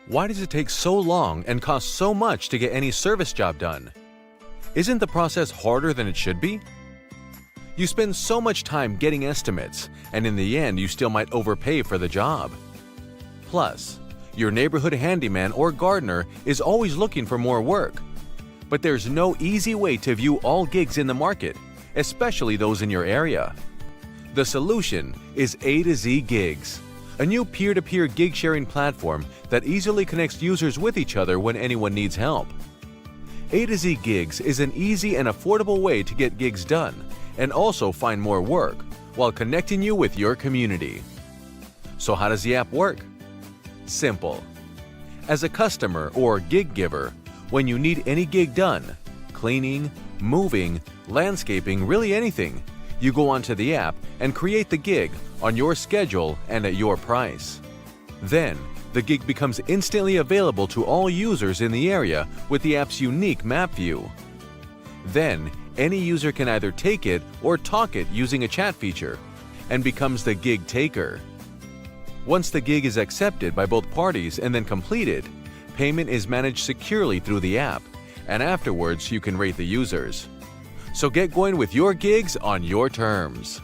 Why does it take so long and cost so much to get any service job done? Isn't the process harder than it should be? You spend so much time getting estimates, and in the end you still might overpay for the job. Plus, your neighborhood handyman or gardener is always looking for more work. But there's no easy way to view all gigs in the market, especially those in your area. The solution is AtoZ Gigs, a new peer-to-peer gig sharing platform that easily connects users with each other when anyone needs help. AtoZ Gigs is an easy and affordable way to get gigs done and also find more work while connecting you with your community. So how does the app work? Simple. As a customer or gig giver, when you need any gig done, cleaning, moving, landscaping, really anything, you go onto the app and create the gig on your schedule and at your price. Then, the gig becomes instantly available to all users in the area with the app's unique map view. Then, any user can either take it or talk it using a chat feature and becomes the gig taker. Once the gig is accepted by both parties and then completed, payment is managed securely through the app, and afterwards you can rate the users. So get going with your gigs on your terms.